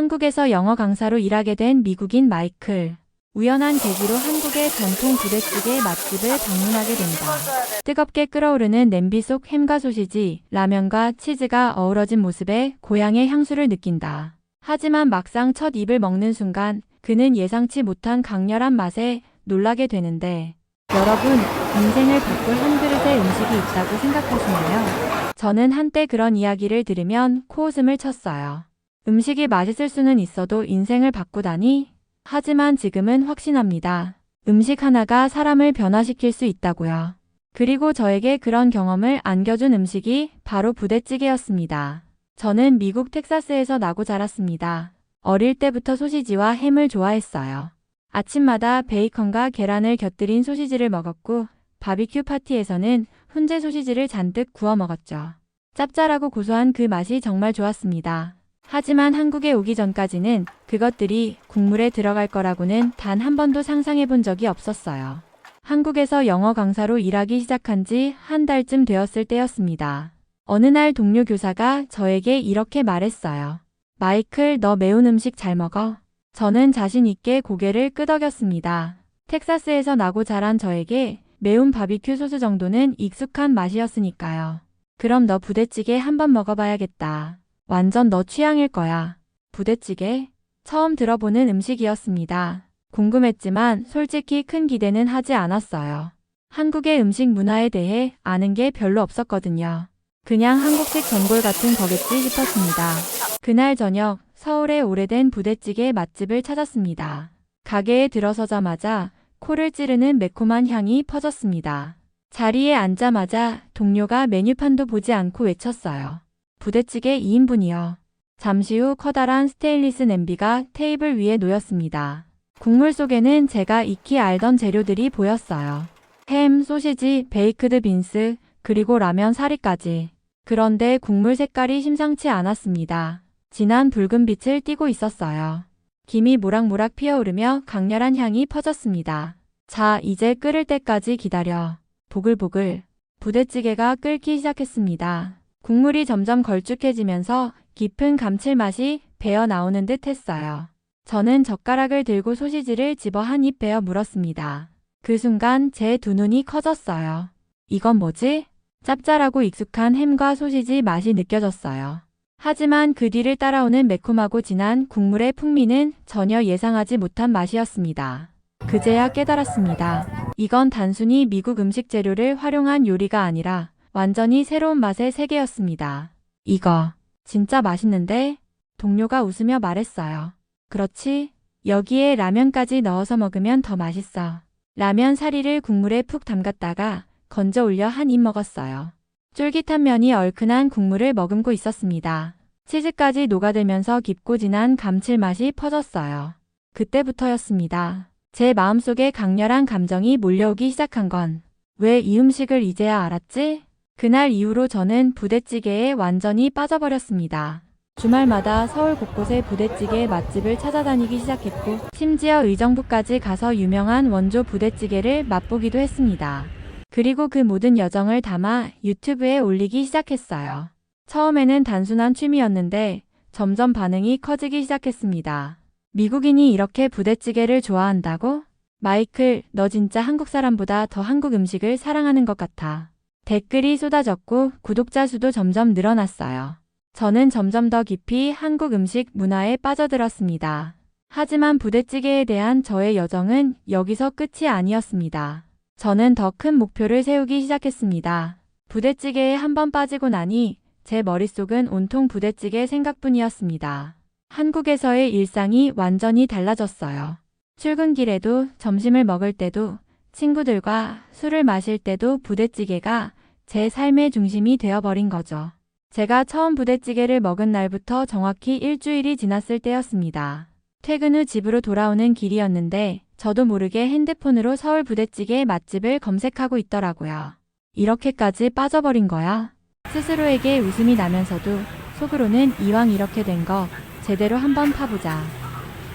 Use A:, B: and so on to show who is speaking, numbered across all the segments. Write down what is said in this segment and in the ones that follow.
A: 한국에서 영어 강사로 일하게 된 미국인 마이클. 우연한 계기로 한국의 전통 부대찌개 맛집을 방문하게 된다. 뜨겁게 끓어오르는 냄비 속 햄과 소시지, 라면과 치즈가 어우러진 모습에 고향의 향수를 느낀다. 하지만 막상 첫 입을 먹는 순간 그는 예상치 못한 강렬한 맛에 놀라게 되는데, 여러분, 인생을 바꿀 한 그릇의 음식이 있다고 생각하시나요? 저는 한때 그런 이야기를 들으면 코웃음을 쳤어요. 음식이 맛있을 수는 있어도 인생을 바꾸다니? 하지만 지금은 확신합니다. 음식 하나가 사람을 변화시킬 수 있다고요. 그리고 저에게 그런 경험을 안겨준 음식이 바로 부대찌개였습니다. 저는 미국 텍사스에서 나고 자랐습니다. 어릴 때부터 소시지와 햄을 좋아했어요. 아침마다 베이컨과 계란을 곁들인 소시지를 먹었고, 바비큐 파티에서는 훈제 소시지를 잔뜩 구워 먹었죠. 짭짤하고 고소한 그 맛이 정말 좋았습니다. 하지만 한국에 오기 전까지는 그것들이 국물에 들어갈 거라고는 단 한 번도 상상해 본 적이 없었어요. 한국에서 영어 강사로 일하기 시작한 지 한 달쯤 되었을 때였습니다. 어느 날 동료 교사가 저에게 이렇게 말했어요. 마이클, 너 매운 음식 잘 먹어? 저는 자신 있게 고개를 끄덕였습니다. 텍사스에서 나고 자란 저에게 매운 바비큐 소스 정도는 익숙한 맛이었으니까요. 그럼 너 부대찌개 한번 먹어봐야겠다. 완전 너 취향일 거야. 부대찌개? 처음 들어보는 음식이었습니다. 궁금했지만 솔직히 큰 기대는 하지 않았어요. 한국의 음식 문화에 대해 아는 게 별로 없었거든요. 그냥 한국식 전골 같은 거겠지 싶었습니다. 그날 저녁 서울의 오래된 부대찌개 맛집을 찾았습니다. 가게에 들어서자마자 코를 찌르는 매콤한 향이 퍼졌습니다. 자리에 앉자마자 동료가 메뉴판도 보지 않고 외쳤어요. 부대찌개 2인분이요. 잠시 후 커다란 스테인리스 냄비가 테이블 위에 놓였습니다. 국물 속에는 제가 익히 알던 재료들이 보였어요. 햄, 소시지, 베이크드 빈스, 그리고 라면 사리까지. 그런데 국물 색깔이 심상치 않았습니다. 진한 붉은 빛을 띠고 있었어요. 김이 모락모락 피어오르며 강렬한 향이 퍼졌습니다. 자, 이제 끓을 때까지 기다려. 보글보글. 부대찌개가 끓기 시작했습니다. 국물이 점점 걸쭉해지면서 깊은 감칠맛이 배어 나오는 듯 했어요. 저는 젓가락을 들고 소시지를 집어 한 입 베어 물었습니다. 그 순간 제 두 눈이 커졌어요. 이건 뭐지? 짭짤하고 익숙한 햄과 소시지 맛이 느껴졌어요. 하지만 그 뒤를 따라오는 매콤하고 진한 국물의 풍미는 전혀 예상하지 못한 맛이었습니다. 그제야 깨달았습니다. 이건 단순히 미국 음식 재료를 활용한 요리가 아니라 완전히 새로운 맛의 세계였습니다. 이거 진짜 맛있는데? 동료가 웃으며 말했어요. 그렇지? 여기에 라면까지 넣어서 먹으면 더 맛있어. 라면 사리를 국물에 푹 담갔다가 건져 올려 한 입 먹었어요. 쫄깃한 면이 얼큰한 국물을 머금고 있었습니다. 치즈까지 녹아들면서 깊고 진한 감칠맛이 퍼졌어요. 그때부터였습니다. 제 마음속에 강렬한 감정이 몰려오기 시작한 건, 왜 이 음식을 이제야 알았지? 그날 이후로 저는 부대찌개에 완전히 빠져버렸습니다. 주말마다 서울 곳곳의 부대찌개 맛집을 찾아다니기 시작했고, 심지어 의정부까지 가서 유명한 원조 부대찌개를 맛보기도 했습니다. 그리고 그 모든 여정을 담아 유튜브에 올리기 시작했어요. 처음에는 단순한 취미였는데 점점 반응이 커지기 시작했습니다. 미국인이 이렇게 부대찌개를 좋아한다고? 마이클, 너 진짜 한국 사람보다 더 한국 음식을 사랑하는 것 같아. 댓글이 쏟아졌고 구독자 수도 점점 늘어났어요. 저는 점점 더 깊이 한국 음식 문화에 빠져들었습니다. 하지만 부대찌개에 대한 저의 여정은 여기서 끝이 아니었습니다. 저는 더 큰 목표를 세우기 시작했습니다. 부대찌개에 한번 빠지고 나니 제 머릿속은 온통 부대찌개 생각뿐이었습니다. 한국에서의 일상이 완전히 달라졌어요. 출근길에도, 점심을 먹을 때도, 친구들과 술을 마실 때도 부대찌개가 제 삶의 중심이 되어버린 거죠. 제가 처음 부대찌개를 먹은 날부터 정확히 일주일이 지났을 때였습니다. 퇴근 후 집으로 돌아오는 길이었는데 저도 모르게 핸드폰으로 서울 부대찌개 맛집을 검색하고 있더라고요. 이렇게까지 빠져버린 거야? 스스로에게 웃음이 나면서도 속으로는 이왕 이렇게 된 거 제대로 한번 파보자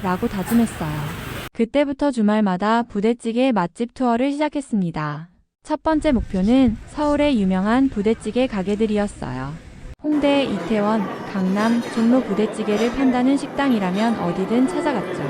A: 라고 다짐했어요. 그때부터 주말마다 부대찌개 맛집 투어를 시작했습니다. 첫 번째 목표는 서울의 유명한 부대찌개 가게들이었어요. 홍대, 이태원, 강남, 종로 부대찌개를 판다는 식당이라면 어디든 찾아갔죠.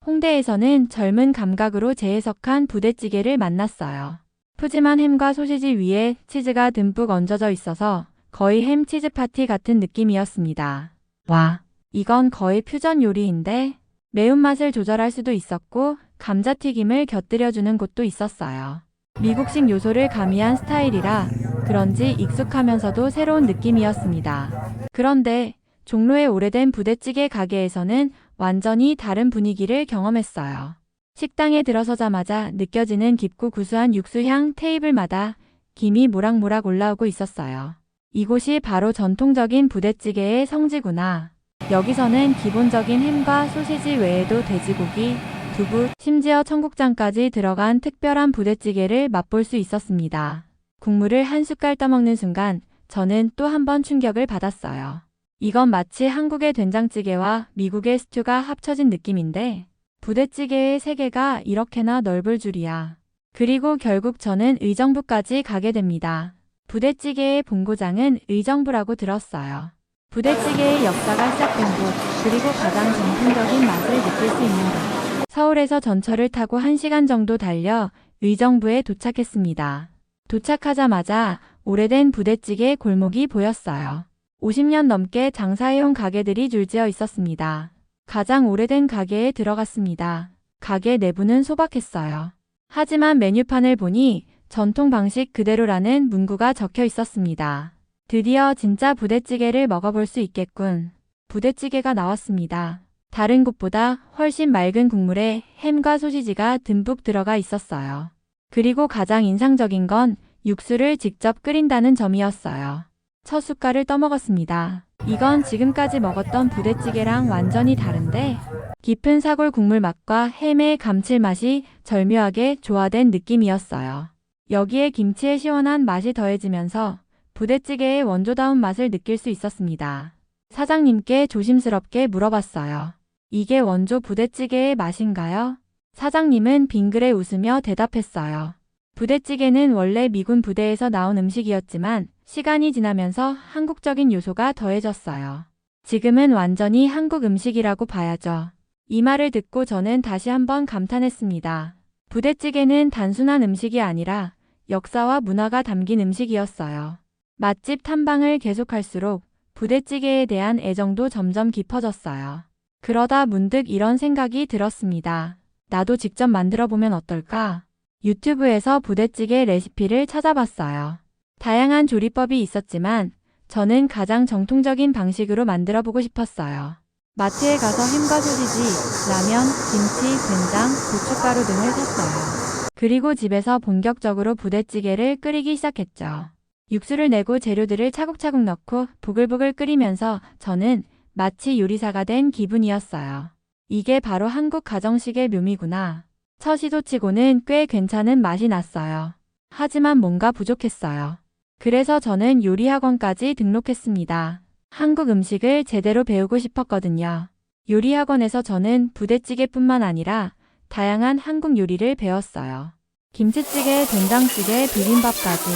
A: 홍대에서는 젊은 감각으로 재해석한 부대찌개를 만났어요. 푸짐한 햄과 소시지 위에 치즈가 듬뿍 얹어져 있어서 거의 햄 치즈 파티 같은 느낌이었습니다. 와, 이건 거의 퓨전 요리인데? 매운맛을 조절할 수도 있었고 감자튀김을 곁들여주는 곳도 있었어요. 미국식 요소를 가미한 스타일이라 그런지 익숙하면서도 새로운 느낌이었습니다. 그런데 종로의 오래된 부대찌개 가게에서는 완전히 다른 분위기를 경험했어요. 식당에 들어서자마자 느껴지는 깊고 구수한 육수향, 테이블마다 김이 모락모락 올라오고 있었어요. 이곳이 바로 전통적인 부대찌개의 성지구나. 여기서는 기본적인 햄과 소시지 외에도 돼지고기, 두부, 심지어 청국장까지 들어간 특별한 부대찌개를 맛볼 수 있었습니다. 국물을 한 숟갈 떠먹는 순간 저는 또 한 번 충격을 받았어요. 이건 마치 한국의 된장찌개와 미국의 스튜가 합쳐진 느낌인데 부대찌개의 세계가 이렇게나 넓을 줄이야. 그리고 결국 저는 의정부까지 가게 됩니다. 부대찌개의 본고장은 의정부라고 들었어요. 부대찌개의 역사가 시작된 곳, 그리고 가장 전통적인 맛을 느낄 수 있는 곳. 서울에서 전철을 타고 1시간 정도 달려 의정부에 도착했습니다. 도착하자마자 오래된 부대찌개 골목이 보였어요. 50년 넘게 장사해온 가게들이 줄지어 있었습니다. 가장 오래된 가게에 들어갔습니다. 가게 내부는 소박했어요. 하지만 메뉴판을 보니 전통 방식 그대로라는 문구가 적혀 있었습니다. 드디어 진짜 부대찌개를 먹어볼 수 있겠군. 부대찌개가 나왔습니다. 다른 곳보다 훨씬 맑은 국물에 햄과 소시지가 듬뿍 들어가 있었어요. 그리고 가장 인상적인 건 육수를 직접 끓인다는 점이었어요. 첫 숟갈을 떠먹었습니다. 이건 지금까지 먹었던 부대찌개랑 완전히 다른데 깊은 사골 국물 맛과 햄의 감칠맛이 절묘하게 조화된 느낌이었어요. 여기에 김치의 시원한 맛이 더해지면서 부대찌개의 원조다운 맛을 느낄 수 있었습니다. 사장님께 조심스럽게 물어봤어요. 이게 원조 부대찌개의 맛인가요? 사장님은 빙그레 웃으며 대답했어요. 부대찌개는 원래 미군 부대에서 나온 음식이었지만 시간이 지나면서 한국적인 요소가 더해졌어요. 지금은 완전히 한국 음식이라고 봐야죠. 이 말을 듣고 저는 다시 한번 감탄했습니다. 부대찌개는 단순한 음식이 아니라 역사와 문화가 담긴 음식이었어요. 맛집 탐방을 계속할수록 부대찌개에 대한 애정도 점점 깊어졌어요. 그러다 문득 이런 생각이 들었습니다. 나도 직접 만들어 보면 어떨까? 유튜브에서 부대찌개 레시피를 찾아봤어요. 다양한 조리법이 있었지만 저는 가장 정통적인 방식으로 만들어 보고 싶었어요. 마트에 가서 햄과 소시지, 라면, 김치, 된장, 고춧가루 등을 샀어요. 그리고 집에서 본격적으로 부대찌개를 끓이기 시작했죠. 육수를 내고 재료들을 차곡차곡 넣고 보글보글 끓이면서 저는 마치 요리사가 된 기분이었어요. 이게 바로 한국 가정식의 묘미구나. 첫 시도치고는 꽤 괜찮은 맛이 났어요. 하지만 뭔가 부족했어요. 그래서 저는 요리학원까지 등록했습니다. 한국 음식을 제대로 배우고 싶었거든요. 요리학원에서 저는 부대찌개뿐만 아니라 다양한 한국 요리를 배웠어요. 김치찌개, 된장찌개, 비빔밥까지.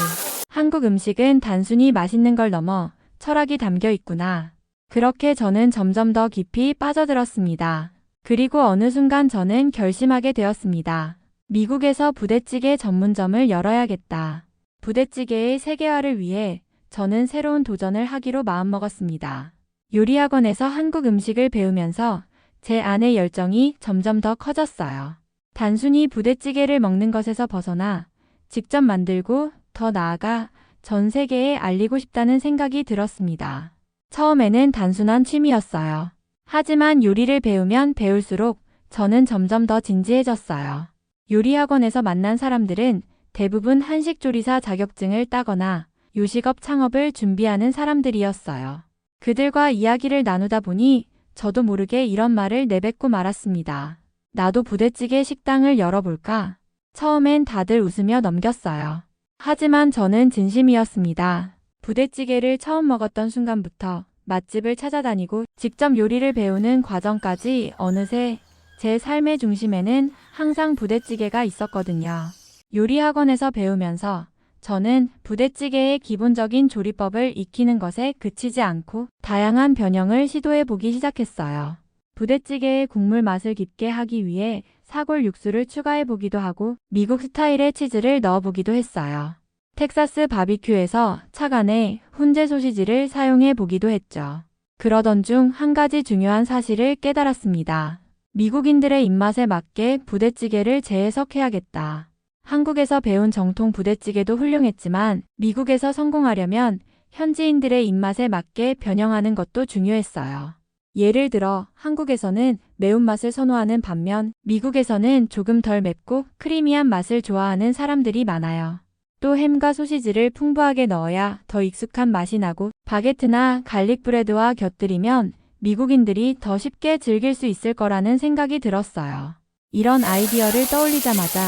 A: 한국 음식은 단순히 맛있는 걸 넘어 철학이 담겨 있구나. 그렇게 저는 점점 더 깊이 빠져들었습니다. 그리고 어느 순간 저는 결심하게 되었습니다. 미국에서 부대찌개 전문점을 열어야겠다. 부대찌개의 세계화를 위해 저는 새로운 도전을 하기로 마음먹었습니다. 요리학원에서 한국 음식을 배우면서 제 안의 열정이 점점 더 커졌어요. 단순히 부대찌개를 먹는 것에서 벗어나 직접 만들고 더 나아가 전 세계에 알리고 싶다는 생각이 들었습니다. 처음에는 단순한 취미였어요. 하지만 요리를 배우면 배울수록 저는 점점 더 진지해졌어요. 요리학원에서 만난 사람들은 대부분 한식조리사 자격증을 따거나 요식업 창업을 준비하는 사람들이었어요. 그들과 이야기를 나누다 보니 저도 모르게 이런 말을 내뱉고 말았습니다. 나도 부대찌개 식당을 열어볼까? 처음엔 다들 웃으며 넘겼어요. 하지만 저는 진심이었습니다. 부대찌개를 처음 먹었던 순간부터 맛집을 찾아다니고 직접 요리를 배우는 과정까지 어느새 제 삶의 중심에는 항상 부대찌개가 있었거든요. 요리학원에서 배우면서 저는 부대찌개의 기본적인 조리법을 익히는 것에 그치지 않고 다양한 변형을 시도해 보기 시작했어요. 부대찌개의 국물 맛을 깊게 하기 위해 사골 육수를 추가해 보기도 하고 미국 스타일의 치즈를 넣어 보기도 했어요. 텍사스 바비큐에서 차간에 훈제 소시지를 사용해 보기도 했죠. 그러던 중 한 가지 중요한 사실을 깨달았습니다. 미국인들의 입맛에 맞게 부대찌개를 재해석해야겠다. 한국에서 배운 정통 부대찌개도 훌륭했지만 미국에서 성공하려면 현지인들의 입맛에 맞게 변형하는 것도 중요했어요. 예를 들어 한국에서는 매운맛을 선호하는 반면 미국에서는 조금 덜 맵고 크리미한 맛을 좋아하는 사람들이 많아요. 또 햄과 소시지를 풍부하게 넣어야 더 익숙한 맛이 나고 바게트나 갈릭 브레드와 곁들이면 미국인들이 더 쉽게 즐길 수 있을 거라는 생각이 들었어요. 이런 아이디어를 떠올리자마자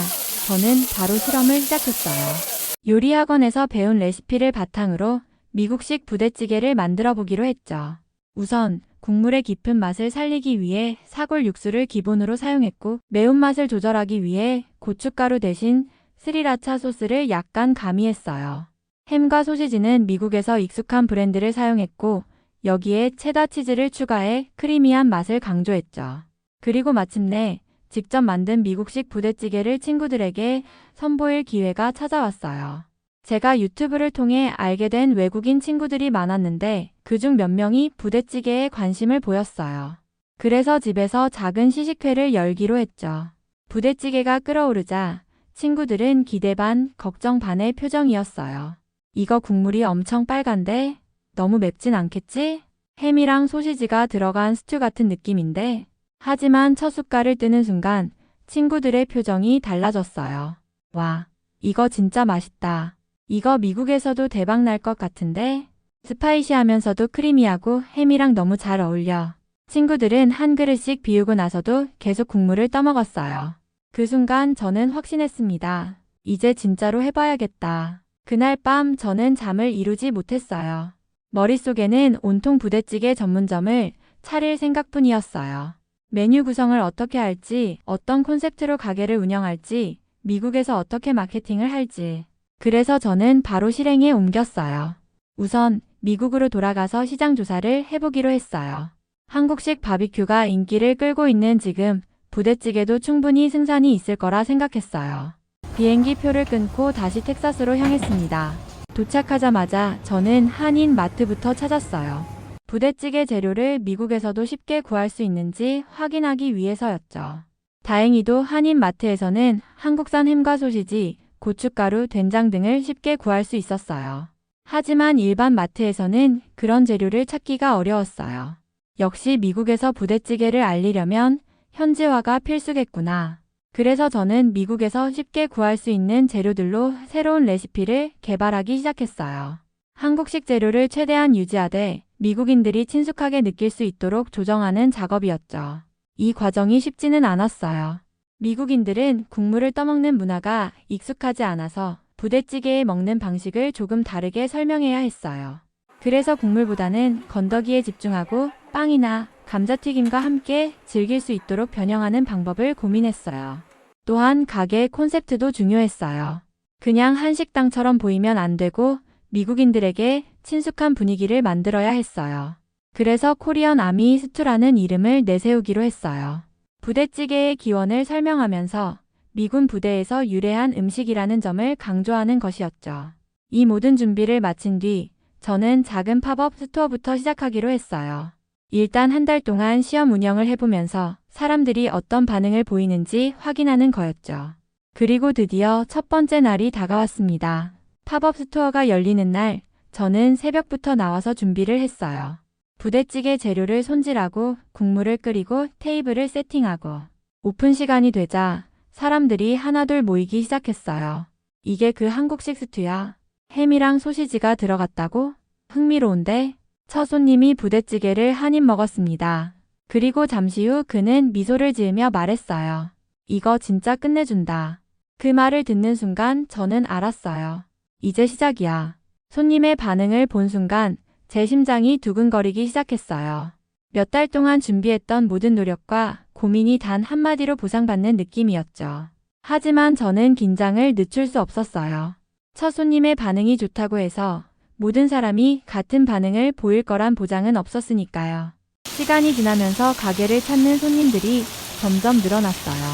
A: 저는 바로 실험을 시작했어요. 요리 학원에서 배운 레시피를 바탕으로 미국식 부대찌개를 만들어 보기로 했죠. 우선 국물의 깊은 맛을 살리기 위해 사골 육수를 기본으로 사용했고 매운맛을 조절하기 위해 고춧가루 대신 스리라차 소스를 약간 가미했어요. 햄과 소시지는 미국에서 익숙한 브랜드를 사용했고 여기에 체다 치즈를 추가해 크리미한 맛을 강조했죠. 그리고 마침내 직접 만든 미국식 부대찌개를 친구들에게 선보일 기회가 찾아왔어요. 제가 유튜브를 통해 알게 된 외국인 친구들이 많았는데 그중 몇 명이 부대찌개에 관심을 보였어요. 그래서 집에서 작은 시식회를 열기로 했죠. 부대찌개가 끓어오르자 친구들은 기대 반, 걱정 반의 표정이었어요. 이거 국물이 엄청 빨간데 너무 맵진 않겠지? 햄이랑 소시지가 들어간 스튜 같은 느낌인데 하지만 첫 숟갈을 뜨는 순간 친구들의 표정이 달라졌어요. 와, 이거 진짜 맛있다. 이거 미국에서도 대박 날 것 같은데? 스파이시하면서도 크리미하고 햄이랑 너무 잘 어울려. 친구들은 한 그릇씩 비우고 나서도 계속 국물을 떠먹었어요. 그 순간 저는 확신했습니다. 이제 진짜로 해봐야겠다. 그날 밤 저는 잠을 이루지 못했어요. 머릿속에는 온통 부대찌개 전문점을 차릴 생각뿐이었어요. 메뉴 구성을 어떻게 할지, 어떤 콘셉트로 가게를 운영할지, 미국에서 어떻게 마케팅을 할지. 그래서 저는 바로 실행에 옮겼어요. 우선 미국으로 돌아가서 시장 조사를 해보기로 했어요. 한국식 바비큐가 인기를 끌고 있는 지금 부대찌개도 충분히 승산이 있을 거라 생각했어요. 비행기 표를 끊고 다시 텍사스로 향했습니다. 도착하자마자 저는 한인 마트부터 찾았어요. 부대찌개 재료를 미국에서도 쉽게 구할 수 있는지 확인하기 위해서였죠. 다행히도 한인 마트에서는 한국산 햄과 소시지, 고춧가루, 된장 등을 쉽게 구할 수 있었어요. 하지만 일반 마트에서는 그런 재료를 찾기가 어려웠어요. 역시 미국에서 부대찌개를 알리려면 현지화가 필수겠구나. 그래서 저는 미국에서 쉽게 구할 수 있는 재료들로 새로운 레시피를 개발하기 시작했어요. 한국식 재료를 최대한 유지하되 미국인들이 친숙하게 느낄 수 있도록 조정하는 작업이었죠. 이 과정이 쉽지는 않았어요. 미국인들은 국물을 떠먹는 문화가 익숙하지 않아서 부대찌개에 먹는 방식을 조금 다르게 설명해야 했어요. 그래서 국물보다는 건더기에 집중하고 빵이나 감자튀김과 함께 즐길 수 있도록 변형하는 방법을 고민했어요. 또한 가게 콘셉트도 중요했어요. 그냥 한식당처럼 보이면 안 되고 미국인들에게 친숙한 분위기를 만들어야 했어요. 그래서 코리안 아미 스튜라는 이름을 내세우기로 했어요. 부대찌개의 기원을 설명하면서 미군 부대에서 유래한 음식이라는 점을 강조하는 것이었죠. 이 모든 준비를 마친 뒤 저는 작은 팝업 스토어부터 시작하기로 했어요. 일단 한 달 동안 시험 운영을 해보면서 사람들이 어떤 반응을 보이는지 확인하는 거였죠. 그리고 드디어 첫 번째 날이 다가왔습니다. 팝업 스토어가 열리는 날 저는 새벽부터 나와서 준비를 했어요. 부대찌개 재료를 손질하고 국물을 끓이고 테이블을 세팅하고 오픈 시간이 되자 사람들이 하나둘 모이기 시작했어요. 이게 그 한국식 스튜야. 햄이랑 소시지가 들어갔다고? 흥미로운데? 첫 손님이 부대찌개를 한 입 먹었습니다. 그리고 잠시 후 그는 미소를 지으며 말했어요. 이거 진짜 끝내준다. 그 말을 듣는 순간 저는 알았어요. 이제 시작이야. 손님의 반응을 본 순간 제 심장이 두근거리기 시작했어요. 몇 달 동안 준비했던 모든 노력과 고민이 단 한마디로 보상받는 느낌이었죠. 하지만 저는 긴장을 늦출 수 없었어요. 첫 손님의 반응이 좋다고 해서 모든 사람이 같은 반응을 보일 거란 보장은 없었으니까요. 시간이 지나면서 가게를 찾는 손님들이 점점 늘어났어요.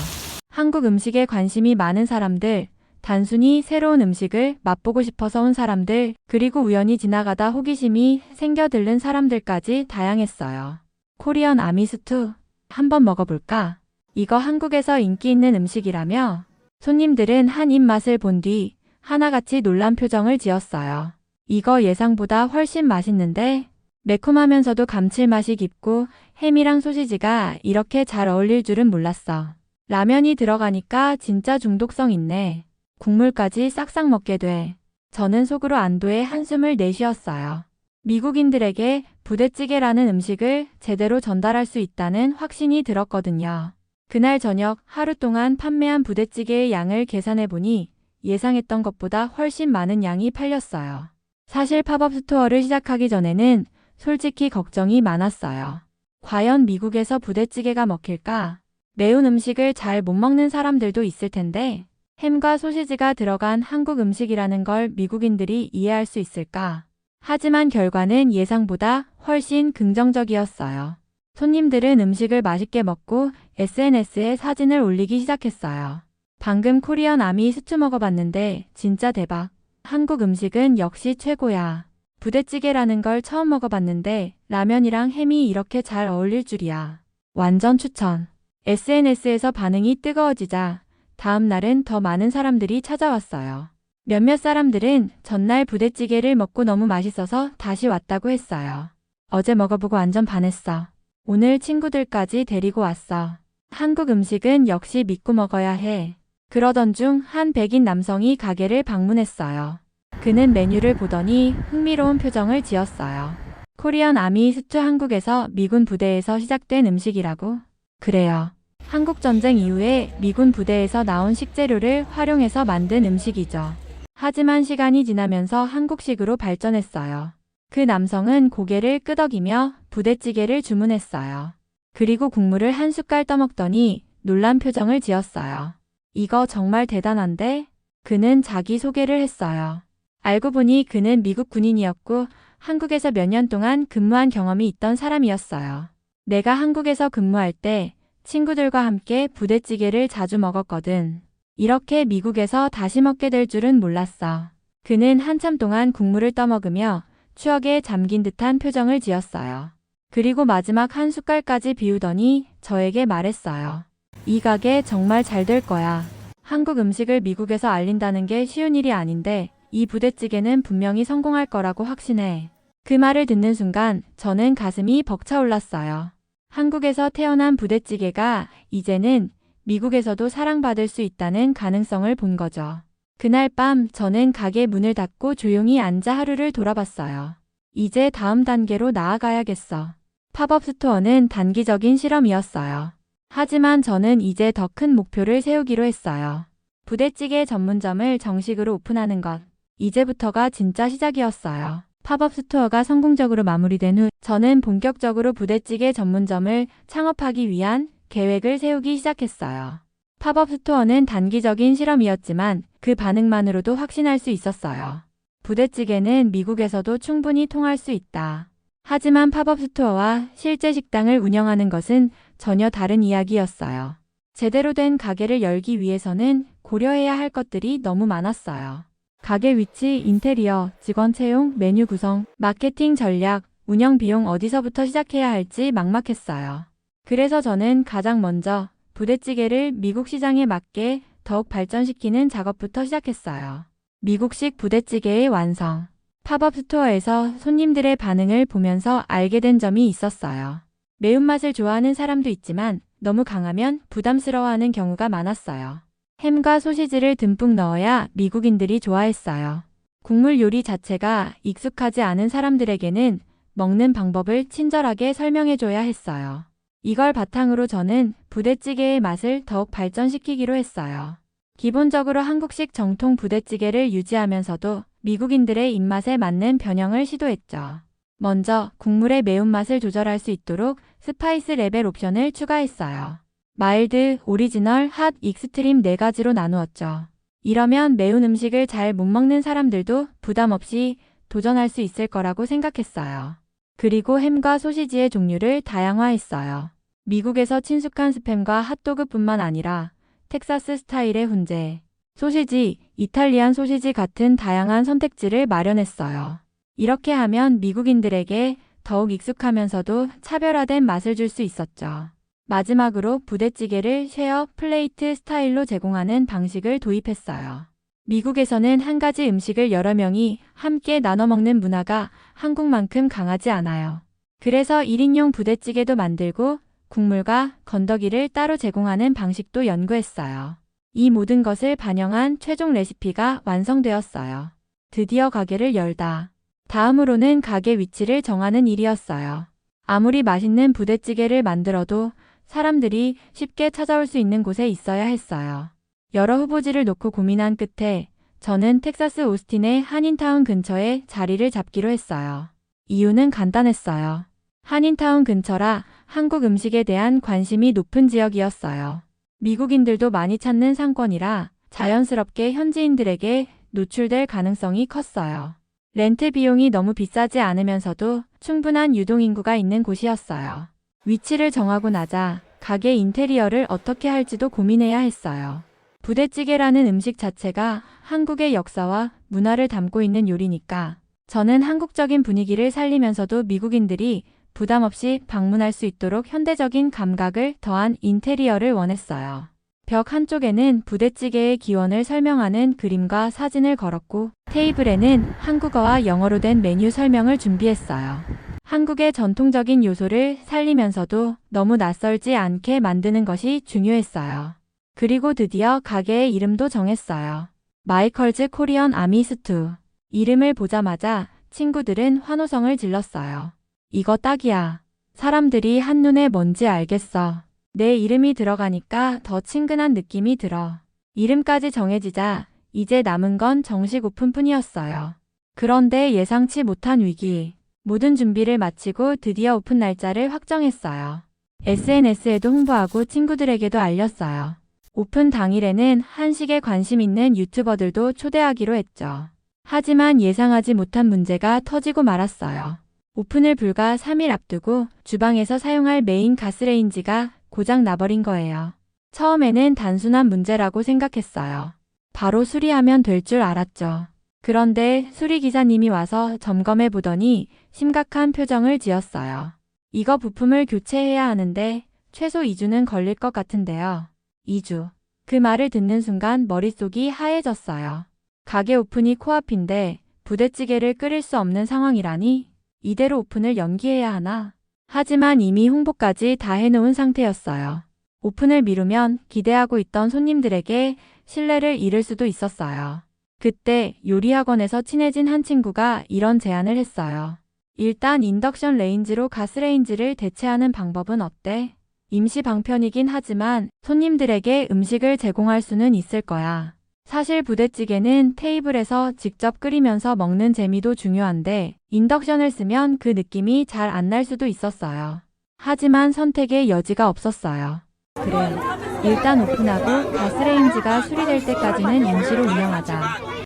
A: 한국 음식에 관심이 많은 사람들, 단순히 새로운 음식을 맛보고 싶어서 온 사람들, 그리고 우연히 지나가다 호기심이 생겨 들른 사람들까지 다양했어요. 코리안 아미스투, 한번 먹어볼까? 이거 한국에서 인기 있는 음식이라며? 손님들은 한 입맛을 본 뒤 하나같이 놀란 표정을 지었어요. 이거 예상보다 훨씬 맛있는데? 매콤하면서도 감칠맛이 깊고 햄이랑 소시지가 이렇게 잘 어울릴 줄은 몰랐어. 라면이 들어가니까 진짜 중독성 있네. 국물까지 싹싹 먹게 돼. 저는 속으로 안도의 한숨을 내쉬었어요. 미국인들에게 부대찌개라는 음식을 제대로 전달할 수 있다는 확신이 들었거든요. 그날 저녁 하루 동안 판매한 부대찌개의 양을 계산해보니 예상했던 것보다 훨씬 많은 양이 팔렸어요. 사실 팝업 스토어를 시작하기 전에는 솔직히 걱정이 많았어요. 과연 미국에서 부대찌개가 먹힐까? 매운 음식을 잘 못 먹는 사람들도 있을 텐데 햄과 소시지가 들어간 한국 음식이라는 걸 미국인들이 이해할 수 있을까? 하지만 결과는 예상보다 훨씬 긍정적이었어요. 손님들은 음식을 맛있게 먹고 SNS에 사진을 올리기 시작했어요. 방금 코리안 아미 스튜 먹어봤는데 진짜 대박. 한국 음식은 역시 최고야. 부대찌개라는 걸 처음 먹어봤는데 라면이랑 햄이 이렇게 잘 어울릴 줄이야. 완전 추천. SNS에서 반응이 뜨거워지자 다음 날은 더 많은 사람들이 찾아왔어요. 몇몇 사람들은 전날 부대찌개를 먹고 너무 맛있어서 다시 왔다고 했어요. 어제 먹어보고 완전 반했어. 오늘 친구들까지 데리고 왔어. 한국 음식은 역시 믿고 먹어야 해. 그러던 중 한 백인 남성이 가게를 방문했어요. 그는 메뉴를 보더니 흥미로운 표정을 지었어요. 코리안 아미 스튜 한국에서 미군 부대에서 시작된 음식이라고? 그래요. 한국전쟁 이후에 미군 부대에서 나온 식재료를 활용해서 만든 음식이죠. 하지만 시간이 지나면서 한국식으로 발전했어요. 그 남성은 고개를 끄덕이며 부대찌개를 주문했어요. 그리고 국물을 한 숟갈 떠먹더니 놀란 표정을 지었어요. 이거 정말 대단한데? 그는 자기 소개를 했어요. 알고 보니 그는 미국 군인이었고 한국에서 몇 년 동안 근무한 경험이 있던 사람이었어요. 내가 한국에서 근무할 때 친구들과 함께 부대찌개를 자주 먹었거든. 이렇게 미국에서 다시 먹게 될 줄은 몰랐어. 그는 한참 동안 국물을 떠먹으며 추억에 잠긴 듯한 표정을 지었어요. 그리고 마지막 한 숟갈까지 비우더니 저에게 말했어요. 이 가게 정말 잘 될 거야. 한국 음식을 미국에서 알린다는 게 쉬운 일이 아닌데 이 부대찌개는 분명히 성공할 거라고 확신해. 그 말을 듣는 순간 저는 가슴이 벅차올랐어요. 한국에서 태어난 부대찌개가 이제는 미국에서도 사랑받을 수 있다는 가능성을 본 거죠. 그날 밤 저는 가게 문을 닫고 조용히 앉아 하루를 돌아봤어요. 이제 다음 단계로 나아가야겠어. 팝업 스토어는 단기적인 실험이었어요. 하지만 저는 이제 더 큰 목표를 세우기로 했어요. 부대찌개 전문점을 정식으로 오픈하는 것. 이제부터가 진짜 시작이었어요. 팝업 스토어가 성공적으로 마무리된 후 저는 본격적으로 부대찌개 전문점을 창업하기 위한 계획을 세우기 시작했어요. 팝업 스토어는 단기적인 실험이었지만 그 반응만으로도 확신할 수 있었어요. 부대찌개는 미국에서도 충분히 통할 수 있다. 하지만 팝업 스토어와 실제 식당을 운영하는 것은 전혀 다른 이야기였어요. 제대로 된 가게를 열기 위해서는 고려해야 할 것들이 너무 많았어요. 가게 위치, 인테리어, 직원 채용, 메뉴 구성, 마케팅 전략, 운영 비용 어디서부터 시작해야 할지 막막했어요. 그래서 저는 가장 먼저 부대찌개를 미국 시장에 맞게 더욱 발전시키는 작업부터 시작했어요. 미국식 부대찌개의 완성. 팝업 스토어에서 손님들의 반응을 보면서 알게 된 점이 있었어요. 매운맛을 좋아하는 사람도 있지만 너무 강하면 부담스러워하는 경우가 많았어요. 햄과 소시지를 듬뿍 넣어야 미국인들이 좋아했어요. 국물 요리 자체가 익숙하지 않은 사람들에게는 먹는 방법을 친절하게 설명해줘야 했어요. 이걸 바탕으로 저는 부대찌개의 맛을 더욱 발전시키기로 했어요. 기본적으로 한국식 정통 부대찌개를 유지하면서도 미국인들의 입맛에 맞는 변형을 시도했죠. 먼저 국물의 매운맛을 조절할 수 있도록 스파이스 레벨 옵션을 추가했어요. 마일드, 오리지널, 핫, 익스트림 4가지로 나누었죠. 이러면 매운 음식을 잘 못 먹는 사람들도 부담 없이 도전할 수 있을 거라고 생각했어요. 그리고 햄과 소시지의 종류를 다양화했어요. 미국에서 친숙한 스팸과 핫도그뿐만 아니라 텍사스 스타일의 훈제, 소시지, 이탈리안 소시지 같은 다양한 선택지를 마련했어요. 이렇게 하면 미국인들에게 더욱 익숙하면서도 차별화된 맛을 줄 수 있었죠. 마지막으로 부대찌개를 쉐어 플레이트 스타일로 제공하는 방식을 도입했어요. 미국에서는 한 가지 음식을 여러 명이 함께 나눠 먹는 문화가 한국만큼 강하지 않아요. 그래서 1인용 부대찌개도 만들고 국물과 건더기를 따로 제공하는 방식도 연구했어요. 이 모든 것을 반영한 최종 레시피가 완성되었어요. 드디어 가게를 열다. 다음으로는 가게 위치를 정하는 일이었어요. 아무리 맛있는 부대찌개를 만들어도 사람들이 쉽게 찾아올 수 있는 곳에 있어야 했어요. 여러 후보지를 놓고 고민한 끝에 저는 텍사스 오스틴의 한인타운 근처에 자리를 잡기로 했어요. 이유는 간단했어요. 한인타운 근처라 한국 음식에 대한 관심이 높은 지역이었어요. 미국인들도 많이 찾는 상권이라 자연스럽게 현지인들에게 노출될 가능성이 컸어요. 렌트 비용이 너무 비싸지 않으면서도 충분한 유동인구가 있는 곳이었어요. 위치를 정하고 나자 가게 인테리어를 어떻게 할지도 고민해야 했어요. 부대찌개라는 음식 자체가 한국의 역사와 문화를 담고 있는 요리니까 저는 한국적인 분위기를 살리면서도 미국인들이 부담 없이 방문할 수 있도록 현대적인 감각을 더한 인테리어를 원했어요. 벽 한쪽에는 부대찌개의 기원을 설명하는 그림과 사진을 걸었고 테이블에는 한국어와 영어로 된 메뉴 설명을 준비했어요. 한국의 전통적인 요소를 살리면서도 너무 낯설지 않게 만드는 것이 중요했어요. 그리고 드디어 가게의 이름도 정했어요. 마이컬즈 코리안 아미 스투. 이름을 보자마자 친구들은 환호성을 질렀어요. 이거 딱이야. 사람들이 한눈에 뭔지 알겠어. 내 이름이 들어가니까 더 친근한 느낌이 들어. 이름까지 정해지자 이제 남은 건 정식 오픈뿐이었어요. 그런데 예상치 못한 위기. 모든 준비를 마치고 드디어 오픈 날짜를 확정했어요. SNS에도 홍보하고 친구들에게도 알렸어요. 오픈 당일에는 한식에 관심 있는 유튜버들도 초대하기로 했죠. 하지만 예상하지 못한 문제가 터지고 말았어요. 오픈을 불과 3일 앞두고 주방에서 사용할 메인 가스레인지가 고장 나버린 거예요. 처음에는 단순한 문제라고 생각했어요. 바로 수리하면 될 줄 알았죠. 그런데 수리기사님이 와서 점검해 보더니 심각한 표정을 지었어요. 이거 부품을 교체해야 하는데 최소 2주는 걸릴 것 같은데요. 2주. 그 말을 듣는 순간 머릿속이 하얘졌어요. 가게 오픈이 코앞인데 부대찌개를 끓일 수 없는 상황이라니 이대로 오픈을 연기해야 하나? 하지만 이미 홍보까지 다 해놓은 상태였어요. 오픈을 미루면 기대하고 있던 손님들에게 신뢰를 잃을 수도 있었어요. 그때 요리학원에서 친해진 한 친구가 이런 제안을 했어요. 일단 인덕션 레인지로 가스레인지를 대체하는 방법은 어때? 임시 방편이긴 하지만 손님들에게 음식을 제공할 수는 있을 거야. 사실 부대찌개는 테이블에서 직접 끓이면서 먹는 재미도 중요한데 인덕션을 쓰면 그 느낌이 잘 안 날 수도 있었어요. 하지만 선택의 여지가 없었어요. 그래, 일단 오픈하고 가스레인지가 수리될 때까지는 임시로 운영하자.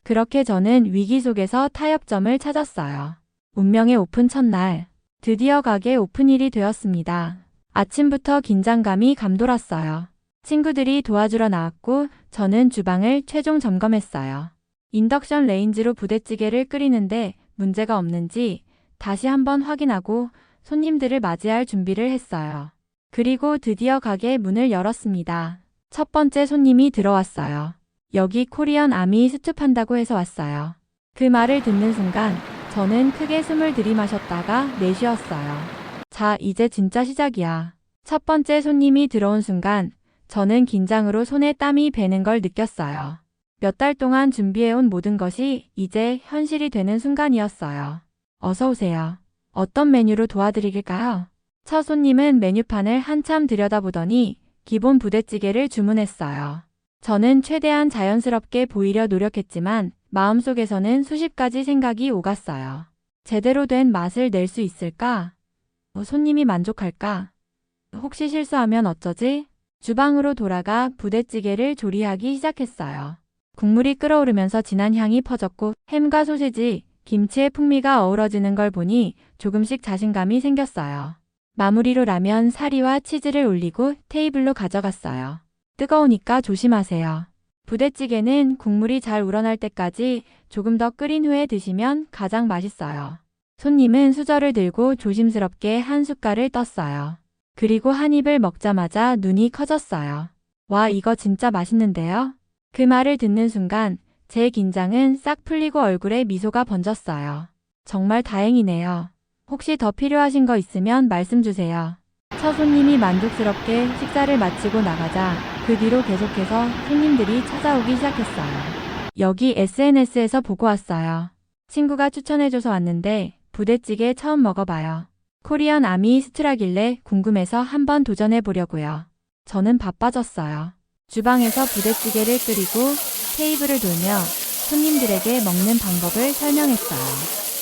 A: 그렇게 저는 위기 속에서 타협점을 찾았어요. 운명의 오픈 첫날, 드디어 가게 오픈일이 되었습니다. 아침부터 긴장감이 감돌았어요. 친구들이 도와주러 나왔고 저는 주방을 최종 점검했어요. 인덕션 레인지로 부대찌개를 끓이는데 문제가 없는지 다시 한번 확인하고 손님들을 맞이할 준비를 했어요. 그리고 드디어 가게 문을 열었습니다. 첫 번째 손님이 들어왔어요. 여기 코리안 아미 스투 판다고 해서 왔어요. 그 말을 듣는 순간 저는 크게 숨을 들이마셨다가 내쉬었어요. 자, 이제 진짜 시작이야. 첫 번째 손님이 들어온 순간 저는 긴장으로 손에 땀이 배는 걸 느꼈어요. 몇 달 동안 준비해온 모든 것이 이제 현실이 되는 순간이었어요. 어서 오세요. 어떤 메뉴로 도와드릴까요? 첫 손님은 메뉴판을 한참 들여다보더니 기본 부대찌개를 주문했어요. 저는 최대한 자연스럽게 보이려 노력했지만 마음속에서는 수십 가지 생각이 오갔어요. 제대로 된 맛을 낼 수 있을까? 손님이 만족할까? 혹시 실수하면 어쩌지? 주방으로 돌아가 부대찌개를 조리하기 시작했어요. 국물이 끓어오르면서 진한 향이 퍼졌고 햄과 소시지, 김치의 풍미가 어우러지는 걸 보니 조금씩 자신감이 생겼어요. 마무리로 라면, 사리와 치즈를 올리고 테이블로 가져갔어요. 뜨거우니까 조심하세요. 부대찌개는 국물이 잘 우러날 때까지 조금 더 끓인 후에 드시면 가장 맛있어요. 손님은 수저를 들고 조심스럽게 한 숟갈을 떴어요. 그리고 한 입을 먹자마자 눈이 커졌어요. 와, 이거 진짜 맛있는데요? 그 말을 듣는 순간 제 긴장은 싹 풀리고 얼굴에 미소가 번졌어요. 정말 다행이네요. 혹시 더 필요하신 거 있으면 말씀 주세요. 첫 손님이 만족스럽게 식사를 마치고 나가자 그 뒤로 계속해서 손님들이 찾아오기 시작했어요. 여기 SNS에서 보고 왔어요. 친구가 추천해줘서 왔는데 부대찌개 처음 먹어봐요. 코리안 아미 스튜라길래 궁금해서 한번 도전해보려고요. 저는 바빠졌어요. 주방에서 부대찌개를 끓이고 테이블을 돌며 손님들에게 먹는 방법을 설명했어요.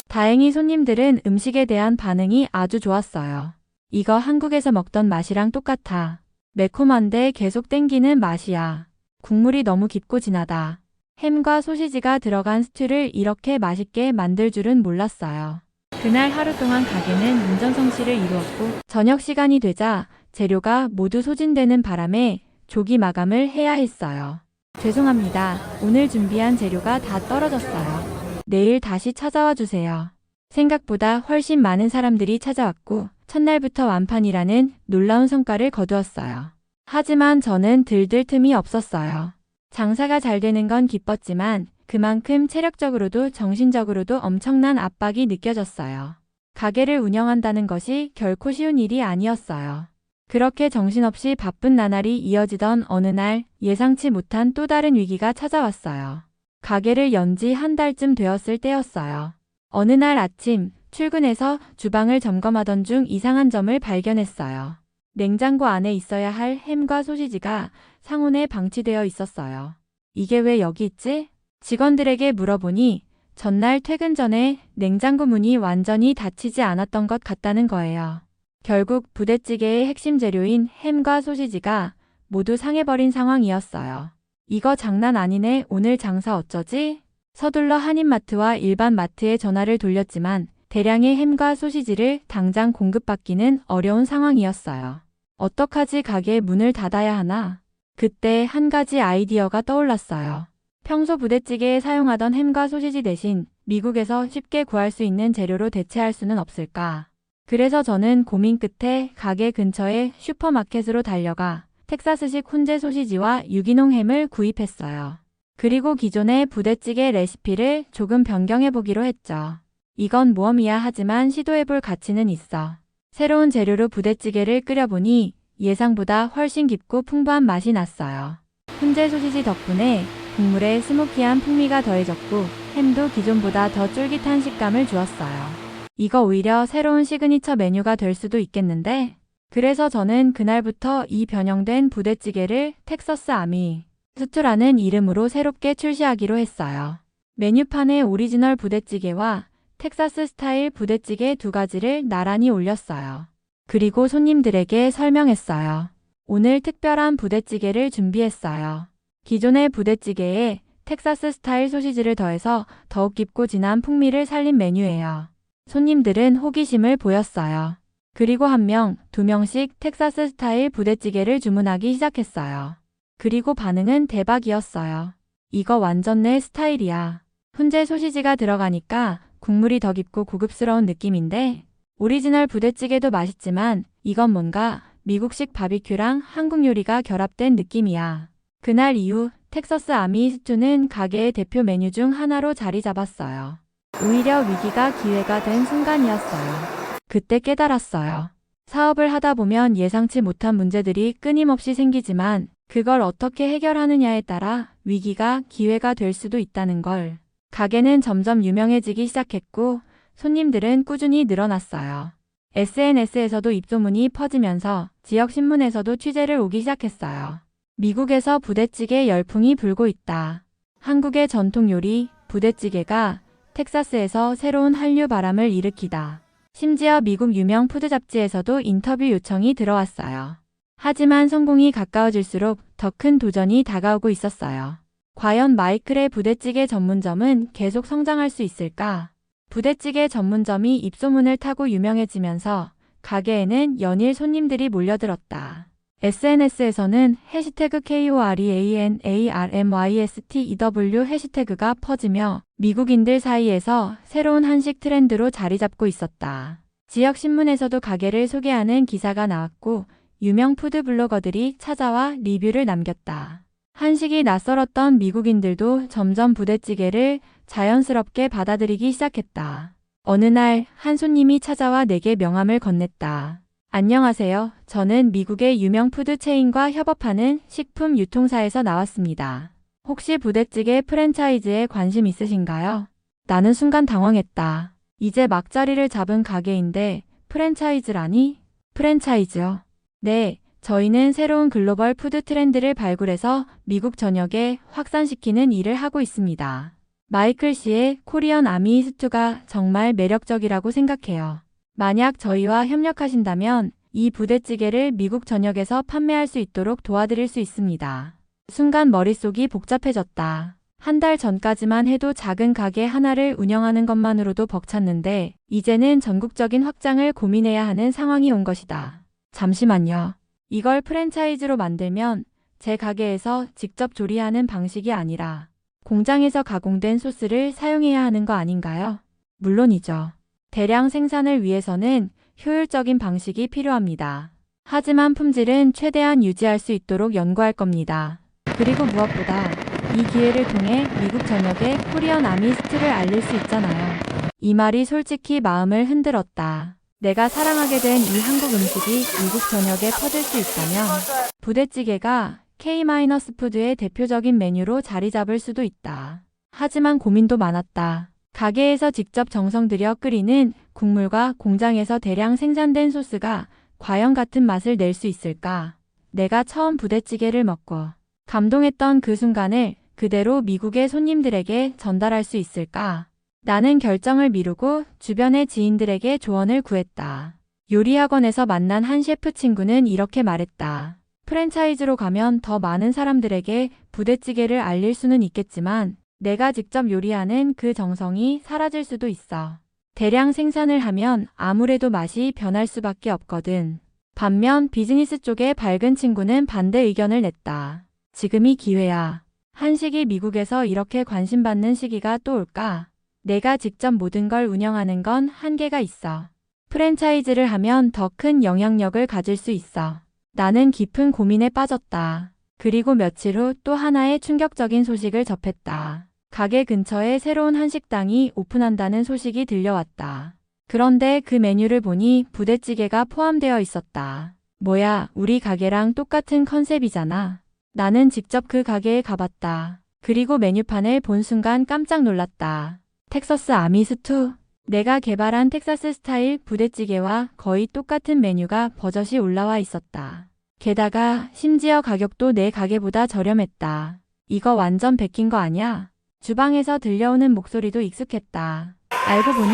A: 다행히 손님들은 음식에 대한 반응이 아주 좋았어요. 이거 한국에서 먹던 맛이랑 똑같아. 매콤한데 계속 땡기는 맛이야. 국물이 너무 깊고 진하다. 햄과 소시지가 들어간 스튜를 이렇게 맛있게 만들 줄은 몰랐어요. 그날 하루 동안 가게는 문전성시를 이루었고 저녁 시간이 되자 재료가 모두 소진되는 바람에 조기 마감을 해야 했어요. 죄송합니다. 오늘 준비한 재료가 다 떨어졌어요. 내일 다시 찾아와 주세요. 생각보다 훨씬 많은 사람들이 찾아왔고 첫날부터 완판이라는 놀라운 성과를 거두었어요. 하지만 저는 들들 틈이 없었어요. 장사가 잘 되는 건 기뻤지만 그만큼 체력적으로도 정신적으로도 엄청난 압박이 느껴졌어요. 가게를 운영한다는 것이 결코 쉬운 일이 아니었어요. 그렇게 정신없이 바쁜 나날이 이어지던 어느 날 예상치 못한 또 다른 위기가 찾아왔어요. 가게를 연 지 한 달쯤 되었을 때였어요. 어느 날 아침 출근해서 주방을 점검하던 중 이상한 점을 발견했어요. 냉장고 안에 있어야 할 햄과 소시지가 상온에 방치되어 있었어요. 이게 왜 여기 있지? 직원들에게 물어보니 전날 퇴근 전에 냉장고 문이 완전히 닫히지 않았던 것 같다는 거예요. 결국 부대찌개의 핵심 재료인 햄과 소시지가 모두 상해버린 상황이었어요. 이거 장난 아니네. 오늘 장사 어쩌지? 서둘러 한인마트와 일반 마트에 전화를 돌렸지만 대량의 햄과 소시지를 당장 공급받기는 어려운 상황이었어요. 어떡하지? 가게 문을 닫아야 하나? 그때 한 가지 아이디어가 떠올랐어요. 평소 부대찌개에 사용하던 햄과 소시지 대신 미국에서 쉽게 구할 수 있는 재료로 대체할 수는 없을까? 그래서 저는 고민 끝에 가게 근처의 슈퍼마켓으로 달려가 텍사스식 훈제 소시지와 유기농 햄을 구입했어요. 그리고 기존의 부대찌개 레시피를 조금 변경해보기로 했죠. 이건 모험이야 하지만 시도해볼 가치는 있어. 새로운 재료로 부대찌개를 끓여보니 예상보다 훨씬 깊고 풍부한 맛이 났어요. 훈제 소시지 덕분에 국물에 스모키한 풍미가 더해졌고 햄도 기존보다 더 쫄깃한 식감을 주었어요. 이거 오히려 새로운 시그니처 메뉴가 될 수도 있겠는데? 그래서 저는 그날부터 이 변형된 부대찌개를 텍사스 아미 스튜라는 이름으로 새롭게 출시하기로 했어요. 메뉴판에 오리지널 부대찌개와 텍사스 스타일 부대찌개 두 가지를 나란히 올렸어요. 그리고 손님들에게 설명했어요. 오늘 특별한 부대찌개를 준비했어요. 기존의 부대찌개에 텍사스 스타일 소시지를 더해서 더욱 깊고 진한 풍미를 살린 메뉴예요. 손님들은 호기심을 보였어요. 그리고 한 명, 두 명씩 텍사스 스타일 부대찌개를 주문하기 시작했어요. 그리고 반응은 대박이었어요. 이거 완전 내 스타일이야. 훈제 소시지가 들어가니까 국물이 더 깊고 고급스러운 느낌인데 오리지널 부대찌개도 맛있지만 이건 뭔가 미국식 바비큐랑 한국 요리가 결합된 느낌이야. 그날 이후 텍사스 아미 스튜는 가게의 대표 메뉴 중 하나로 자리 잡았어요. 오히려 위기가 기회가 된 순간이었어요. 그때 깨달았어요. 사업을 하다 보면 예상치 못한 문제들이 끊임없이 생기지만 그걸 어떻게 해결하느냐에 따라 위기가 기회가 될 수도 있다는 걸. 가게는 점점 유명해지기 시작했고 손님들은 꾸준히 늘어났어요. SNS에서도 입소문이 퍼지면서 지역 신문에서도 취재를 오기 시작했어요. 미국에서 부대찌개 열풍이 불고 있다. 한국의 전통 요리 부대찌개가 텍사스에서 새로운 한류 바람을 일으키다. 심지어 미국 유명 푸드 잡지에서도 인터뷰 요청이 들어왔어요. 하지만 성공이 가까워질수록 더 큰 도전이 다가오고 있었어요. 과연 마이클의 부대찌개 전문점은 계속 성장할 수 있을까? 부대찌개 전문점이 입소문을 타고 유명해지면서 가게에는 연일 손님들이 몰려들었다. SNS에서는 해시태그 KOREANARMYSTEW 해시태그가 퍼지며 미국인들 사이에서 새로운 한식 트렌드로 자리 잡고 있었다. 지역 신문에서도 가게를 소개하는 기사가 나왔고 유명 푸드 블로거들이 찾아와 리뷰를 남겼다. 한식이 낯설었던 미국인들도 점점 부대찌개를 자연스럽게 받아들이기 시작했다. 어느 날 한 손님이 찾아와 내게 명함을 건넸다. 안녕하세요. 저는 미국의 유명 푸드 체인과 협업하는 식품 유통사에서 나왔습니다. 혹시 부대찌개 프랜차이즈에 관심 있으신가요? 나는 순간 당황했다. 이제 막 자리를 잡은 가게인데 프랜차이즈라니? 프랜차이즈요. 네, 저희는 새로운 글로벌 푸드 트렌드를 발굴해서 미국 전역에 확산시키는 일을 하고 있습니다. 마이클 씨의 코리안 아미 스튜가 정말 매력적이라고 생각해요. 만약 저희와 협력하신다면 이 부대찌개를 미국 전역에서 판매할 수 있도록 도와드릴 수 있습니다. 순간 머릿속이 복잡해졌다. 한 달 전까지만 해도 작은 가게 하나를 운영하는 것만으로도 벅찼는데 이제는 전국적인 확장을 고민해야 하는 상황이 온 것이다. 잠시만요. 이걸 프랜차이즈로 만들면 제 가게에서 직접 조리하는 방식이 아니라 공장에서 가공된 소스를 사용해야 하는 거 아닌가요? 물론이죠. 대량 생산을 위해서는 효율적인 방식이 필요합니다. 하지만 품질은 최대한 유지할 수 있도록 연구할 겁니다. 그리고 무엇보다 이 기회를 통해 미국 전역에 코리안 아미 스튜를 알릴 수 있잖아요. 이 말이 솔직히 마음을 흔들었다. 내가 사랑하게 된 이 한국 음식이 미국 전역에 퍼질 수 있다면 부대찌개가 K-푸드의 대표적인 메뉴로 자리 잡을 수도 있다. 하지만 고민도 많았다. 가게에서 직접 정성 들여 끓이는 국물과 공장에서 대량 생산된 소스가 과연 같은 맛을 낼 수 있을까? 내가 처음 부대찌개를 먹고 감동했던 그 순간을 그대로 미국의 손님들에게 전달할 수 있을까? 나는 결정을 미루고 주변의 지인들에게 조언을 구했다. 요리학원에서 만난 한 셰프 친구는 이렇게 말했다. 프랜차이즈로 가면 더 많은 사람들에게 부대찌개를 알릴 수는 있겠지만 내가 직접 요리하는 그 정성이 사라질 수도 있어. 대량 생산을 하면 아무래도 맛이 변할 수밖에 없거든. 반면 비즈니스 쪽의 밝은 친구는 반대 의견을 냈다. 지금이 기회야. 한식이 미국에서 이렇게 관심받는 시기가 또 올까? 내가 직접 모든 걸 운영하는 건 한계가 있어. 프랜차이즈를 하면 더 큰 영향력을 가질 수 있어. 나는 깊은 고민에 빠졌다. 그리고 며칠 후 또 하나의 충격적인 소식을 접했다. 가게 근처에 새로운 한식당이 오픈한다는 소식이 들려왔다. 그런데 그 메뉴를 보니 부대찌개가 포함되어 있었다. 뭐야, 우리 가게랑 똑같은 컨셉이잖아. 나는 직접 그 가게에 가봤다. 그리고 메뉴판을 본 순간 깜짝 놀랐다. 텍사스 아미 스튜? 내가 개발한 텍사스 스타일 부대찌개와 거의 똑같은 메뉴가 버젓이 올라와 있었다. 게다가 심지어 가격도 내 가게보다 저렴했다. 이거 완전 베낀 거 아냐? 주방에서 들려오는 목소리도 익숙했다. 알고 보니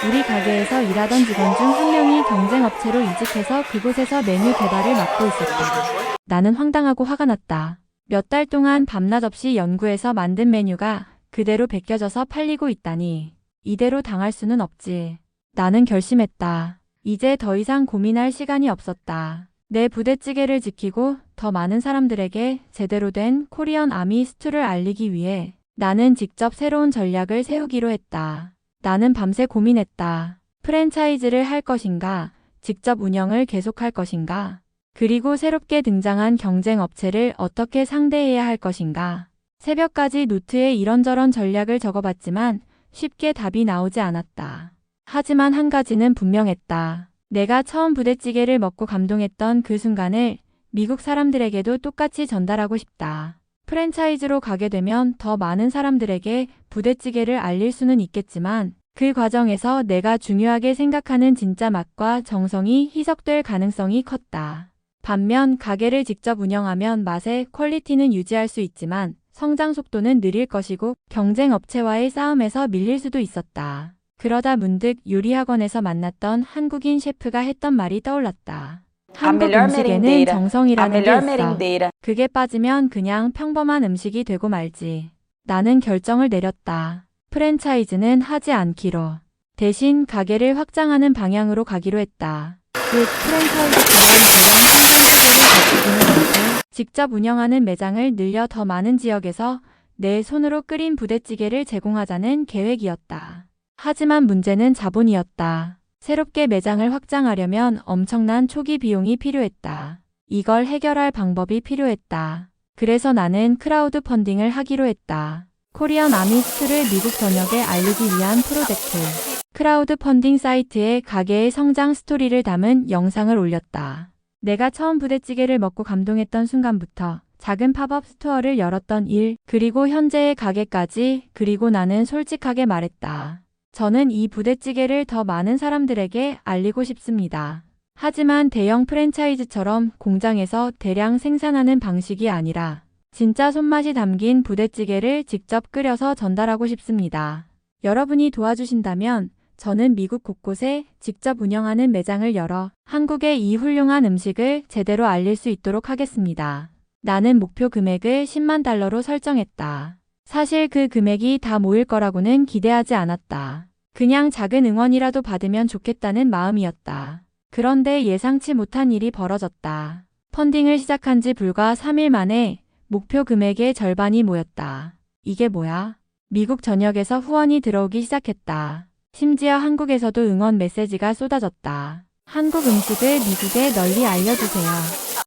A: 우리 가게에서 일하던 직원 중 한 명이 경쟁업체로 이직해서 그곳에서 메뉴 개발을 맡고 있었다. 나는 황당하고 화가 났다. 몇 달 동안 밤낮 없이 연구해서 만든 메뉴가 그대로 베껴져서 팔리고 있다니. 이대로 당할 수는 없지. 나는 결심했다. 이제 더 이상 고민할 시간이 없었다. 내 부대찌개를 지키고 더 많은 사람들에게 제대로 된 코리안 아미 스튜를 알리기 위해 나는 직접 새로운 전략을 세우기로 했다. 나는 밤새 고민했다. 프랜차이즈를 할 것인가, 직접 운영을 계속할 것인가, 그리고 새롭게 등장한 경쟁 업체를 어떻게 상대해야 할 것인가. 새벽까지 노트에 이런저런 전략을 적어봤지만 쉽게 답이 나오지 않았다. 하지만 한 가지는 분명했다. 내가 처음 부대찌개를 먹고 감동했던 그 순간을 미국 사람들에게도 똑같이 전달하고 싶다. 프랜차이즈로 가게 되면 더 많은 사람들에게 부대찌개를 알릴 수는 있겠지만 그 과정에서 내가 중요하게 생각하는 진짜 맛과 정성이 희석될 가능성이 컸다. 반면 가게를 직접 운영하면 맛의 퀄리티는 유지할 수 있지만 성장 속도는 느릴 것이고 경쟁 업체와의 싸움에서 밀릴 수도 있었다. 그러다 문득 요리학원에서 만났던 한국인 셰프가 했던 말이 떠올랐다. 한국 음식에는 정성이라는 게 있어. 그게 빠지면 그냥 평범한 음식이 되고 말지. 나는 결정을 내렸다. 프랜차이즈는 하지 않기로. 대신 가게를 확장하는 방향으로 가기로 했다. 즉, 프랜차이즈처럼 대형 상장 체계를 거치지는 않고 직접 운영하는 매장을 늘려 더 많은 지역에서 내 손으로 끓인 부대찌개를 제공하자는 계획이었다. 하지만 문제는 자본이었다. 새롭게 매장을 확장하려면 엄청난 초기 비용이 필요했다. 이걸 해결할 방법이 필요했다. 그래서 나는 크라우드 펀딩을 하기로 했다. 코리안 아미스트를 미국 전역에 알리기 위한 프로젝트. 크라우드 펀딩 사이트에 가게의 성장 스토리를 담은 영상을 올렸다. 내가 처음 부대찌개를 먹고 감동했던 순간부터 작은 팝업 스토어를 열었던 일, 그리고 현재의 가게까지, 그리고 나는 솔직하게 말했다. 저는 이 부대찌개를 더 많은 사람들에게 알리고 싶습니다. 하지만 대형 프랜차이즈처럼 공장에서 대량 생산하는 방식이 아니라 진짜 손맛이 담긴 부대찌개를 직접 끓여서 전달하고 싶습니다. 여러분이 도와주신다면 저는 미국 곳곳에 직접 운영하는 매장을 열어 한국의 이 훌륭한 음식을 제대로 알릴 수 있도록 하겠습니다. 나는 목표 금액을 10만 달러로 설정했다. 사실 그 금액이 다 모일 거라고는 기대하지 않았다. 그냥 작은 응원이라도 받으면 좋겠다는 마음이었다. 그런데 예상치 못한 일이 벌어졌다. 펀딩을 시작한 지 불과 3일 만에 목표 금액의 절반이 모였다. 이게 뭐야? 미국 전역에서 후원이 들어오기 시작했다. 심지어 한국에서도 응원 메시지가 쏟아졌다. 한국 음식을 미국에 널리 알려주세요.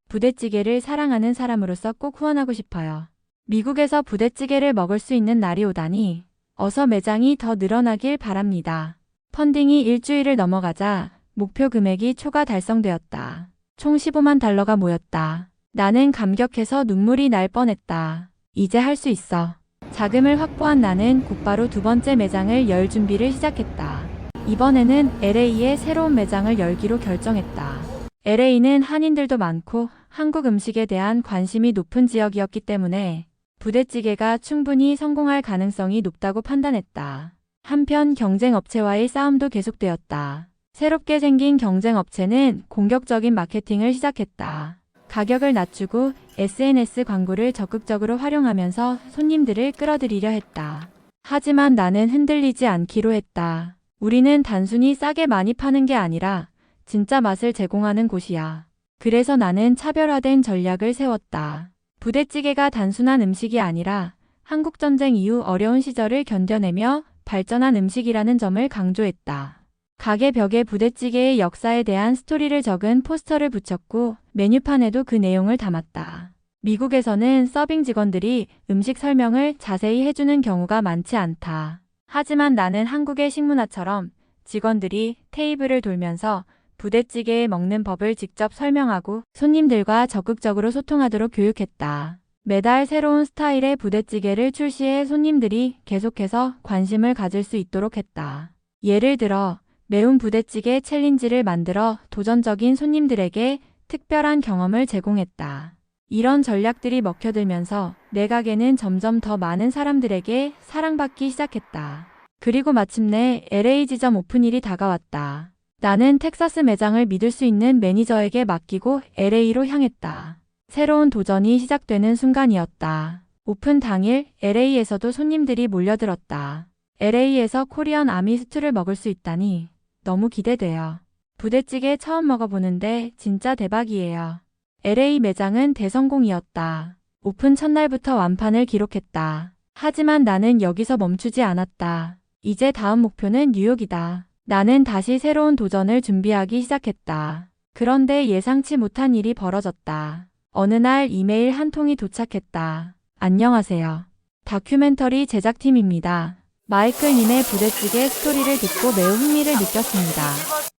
A: 부대찌개를 사랑하는 사람으로서 꼭 후원하고 싶어요. 미국에서 부대찌개를 먹을 수 있는 날이 오다니 어서 매장이 더 늘어나길 바랍니다. 펀딩이 일주일을 넘어가자 목표 금액이 초과 달성되었다. 총 15만 달러가 모였다. 나는 감격해서 눈물이 날 뻔했다. 이제 할 수 있어. 자금을 확보한 나는 곧바로 두 번째 매장을 열 준비를 시작했다. 이번에는 LA에 새로운 매장을 열기로 결정했다. LA는 한인들도 많고 한국 음식에 대한 관심이 높은 지역이었기 때문에 부대찌개가 충분히 성공할 가능성이 높다고 판단했다. 한편 경쟁 업체와의 싸움도 계속되었다. 새롭게 생긴 경쟁 업체는 공격적인 마케팅을 시작했다. 가격을 낮추고 SNS 광고를 적극적으로 활용하면서 손님들을 끌어들이려 했다. 하지만 나는 흔들리지 않기로 했다. 우리는 단순히 싸게 많이 파는 게 아니라 진짜 맛을 제공하는 곳이야. 그래서 나는 차별화된 전략을 세웠다. 부대찌개가 단순한 음식이 아니라 한국전쟁 이후 어려운 시절을 견뎌내며 발전한 음식이라는 점을 강조했다. 가게 벽에 부대찌개의 역사에 대한 스토리를 적은 포스터를 붙였고 메뉴판에도 그 내용을 담았다. 미국에서는 서빙 직원들이 음식 설명을 자세히 해주는 경우가 많지 않다. 하지만 나는 한국의 식문화처럼 직원들이 테이블을 돌면서 부대찌개 먹는 법을 직접 설명하고 손님들과 적극적으로 소통하도록 교육했다. 매달 새로운 스타일의 부대찌개를 출시해 손님들이 계속해서 관심을 가질 수 있도록 했다. 예를 들어 매운 부대찌개 챌린지를 만들어 도전적인 손님들에게 특별한 경험을 제공했다. 이런 전략들이 먹혀들면서 내 가게는 점점 더 많은 사람들에게 사랑받기 시작했다. 그리고 마침내 LA 지점 오픈일이 다가왔다. 나는 텍사스 매장을 믿을 수 있는 매니저에게 맡기고 LA로 향했다. 새로운 도전이 시작되는 순간이었다. 오픈 당일 LA에서도 손님들이 몰려들었다. LA에서 코리안 아미 스튜를 먹을 수 있다니 너무 기대돼요. 부대찌개 처음 먹어보는데 진짜 대박이에요. LA 매장은 대성공이었다. 오픈 첫날부터 완판을 기록했다. 하지만 나는 여기서 멈추지 않았다. 이제 다음 목표는 뉴욕이다. 나는 다시 새로운 도전을 준비하기 시작했다. 그런데 예상치 못한 일이 벌어졌다. 어느 날 이메일 한 통이 도착했다. 안녕하세요. 다큐멘터리 제작팀입니다. 마이클님의 부대찌개 스토리를 듣고 매우 흥미를 느꼈습니다.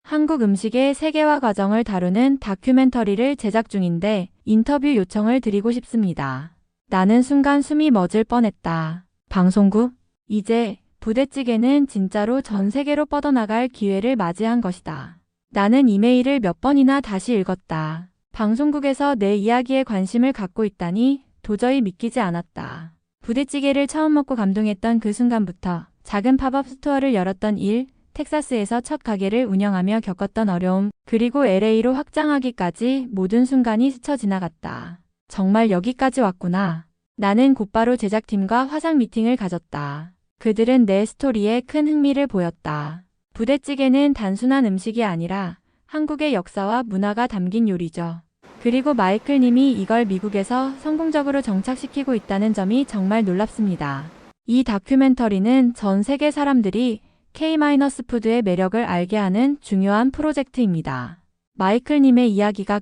A: 한국 음식의 세계화 과정을 다루는 다큐멘터리를 제작 중인데 인터뷰 요청을 드리고 싶습니다. 나는 순간 숨이 멎을 뻔했다. 방송국? 이제 부대찌개는 진짜로 전 세계로 뻗어나갈 기회를 맞이한 것이다. 나는 이메일을 몇 번이나 다시 읽었다. 방송국에서 내 이야기에 관심을 갖고 있다니 도저히 믿기지 않았다. 부대찌개를 처음 먹고 감동했던 그 순간부터 작은 팝업 스토어를 열었던 일, 텍사스에서 첫 가게를 운영하며 겪었던 어려움, 그리고 LA로 확장하기까지 모든 순간이 스쳐 지나갔다. 정말 여기까지 왔구나. 나는 곧바로 제작팀과 화상 미팅을 가졌다. 그들은 내 스토리에 큰 흥미를 보였다. 부대찌개는 단순한 음식이 아니라 한국의 역사와 문화가 담긴 요리죠. 그리고 마이클 님이 이걸 미국에서 성공적으로 정착시키고 있다는 점이 정말 놀랍습니다. 이 다큐멘터리는 전 세계 사람들이 K-푸드의 매력을 알게 하는 중요한 프로젝트입니다. 마이클 님의 이야기가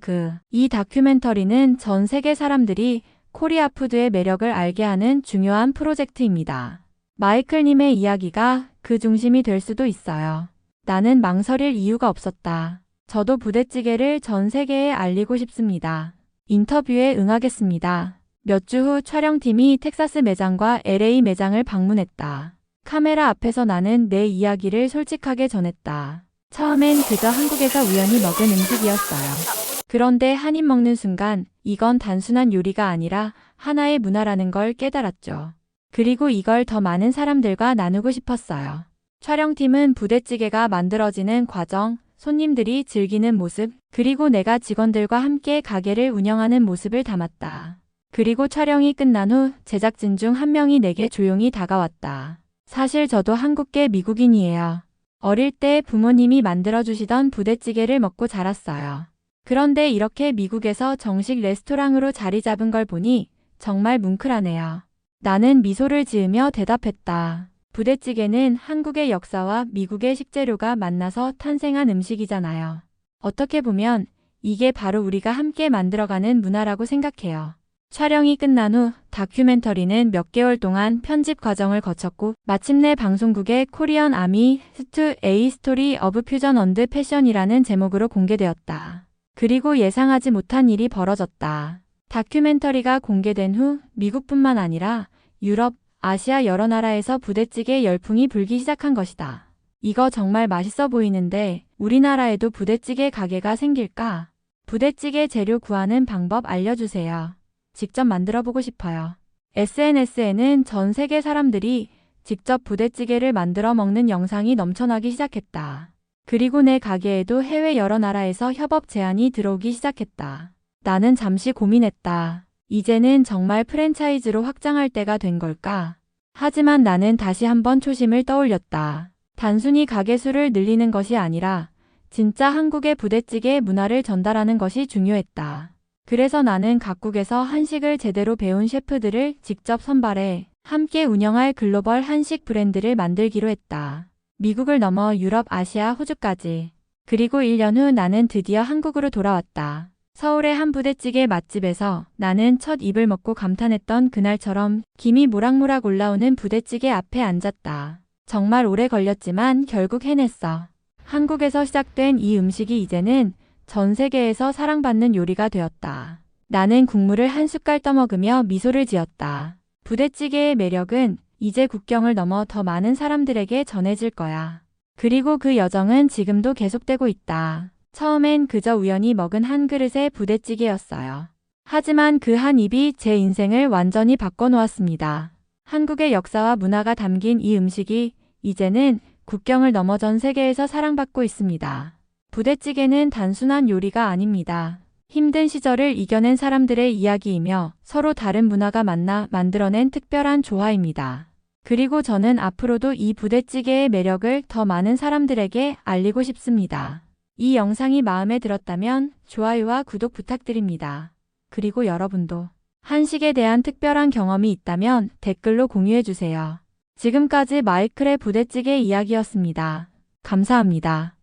A: 이 다큐멘터리는 전 세계 사람들이 코리아 푸드의 매력을 알게 하는 중요한 프로젝트입니다. 마이클 님의 이야기가 그 중심이 될 수도 있어요. 나는 망설일 이유가 없었다. 저도 부대찌개를 전 세계에 알리고 싶습니다. 인터뷰에 응하겠습니다. 몇 주 후 촬영팀이 텍사스 매장과 LA 매장을 방문했다. 카메라 앞에서 나는 내 이야기를 솔직하게 전했다. 처음엔 그저 한국에서 우연히 먹은 음식이었어요. 그런데 한 입 먹는 순간 이건 단순한 요리가 아니라 하나의 문화라는 걸 깨달았죠. 그리고 이걸 더 많은 사람들과 나누고 싶었어요. 촬영팀은 부대찌개가 만들어지는 과정, 손님들이 즐기는 모습, 그리고 내가 직원들과 함께 가게를 운영하는 모습을 담았다. 그리고 촬영이 끝난 후 제작진 중 한 명이 내게 조용히 다가왔다. 사실 저도 한국계 미국인이에요. 어릴 때 부모님이 만들어주시던 부대찌개를 먹고 자랐어요. 그런데 이렇게 미국에서 정식 레스토랑으로 자리 잡은 걸 보니 정말 뭉클하네요. 나는 미소를 지으며 대답했다. 부대찌개는 한국의 역사와 미국의 식재료가 만나서 탄생한 음식이잖아요. 어떻게 보면 이게 바로 우리가 함께 만들어가는 문화라고 생각해요. 촬영이 끝난 후 다큐멘터리는 몇 개월 동안 편집 과정을 거쳤고 마침내 방송국의 코리안 아미 스투 A 스토리 오브 퓨전 언드 패션이라는 제목으로 공개되었다. 그리고 예상하지 못한 일이 벌어졌다. 다큐멘터리가 공개된 후 미국뿐만 아니라 유럽, 아시아 여러 나라에서 부대찌개 열풍이 불기 시작한 것이다. 이거 정말 맛있어 보이는데 우리나라에도 부대찌개 가게가 생길까? 부대찌개 재료 구하는 방법 알려주세요. 직접 만들어 보고 싶어요. SNS에는 전 세계 사람들이 직접 부대찌개를 만들어 먹는 영상이 넘쳐나기 시작했다. 그리고 내 가게에도 해외 여러 나라에서 협업 제안이 들어오기 시작했다. 나는 잠시 고민했다. 이제는 정말 프랜차이즈로 확장할 때가 된 걸까? 하지만 나는 다시 한번 초심을 떠올렸다. 단순히 가게 수를 늘리는 것이 아니라 진짜 한국의 부대찌개 문화를 전달하는 것이 중요했다. 그래서 나는 각국에서 한식을 제대로 배운 셰프들을 직접 선발해 함께 운영할 글로벌 한식 브랜드를 만들기로 했다. 미국을 넘어 유럽, 아시아, 호주까지. 그리고 1년 후 나는 드디어 한국으로 돌아왔다. 서울의 한 부대찌개 맛집에서 나는 첫 입을 먹고 감탄했던 그날처럼 김이 모락모락 올라오는 부대찌개 앞에 앉았다. 정말 오래 걸렸지만 결국 해냈어. 한국에서 시작된 이 음식이 이제는 전 세계에서 사랑받는 요리가 되었다. 나는 국물을 한 숟갈 떠먹으며 미소를 지었다. 부대찌개의 매력은 이제 국경을 넘어 더 많은 사람들에게 전해질 거야. 그리고 그 여정은 지금도 계속되고 있다. 처음엔 그저 우연히 먹은 한 그릇의 부대찌개였어요. 하지만 그 한 입이 제 인생을 완전히 바꿔놓았습니다. 한국의 역사와 문화가 담긴 이 음식이 이제는 국경을 넘어 전 세계에서 사랑받고 있습니다. 부대찌개는 단순한 요리가 아닙니다. 힘든 시절을 이겨낸 사람들의 이야기이며 서로 다른 문화가 만나 만들어낸 특별한 조화입니다. 그리고 저는 앞으로도 이 부대찌개의 매력을 더 많은 사람들에게 알리고 싶습니다. 이 영상이 마음에 들었다면 좋아요와 구독 부탁드립니다. 그리고 여러분도 한식에 대한 특별한 경험이 있다면 댓글로 공유해주세요. 지금까지 마이클의 부대찌개 이야기였습니다. 감사합니다.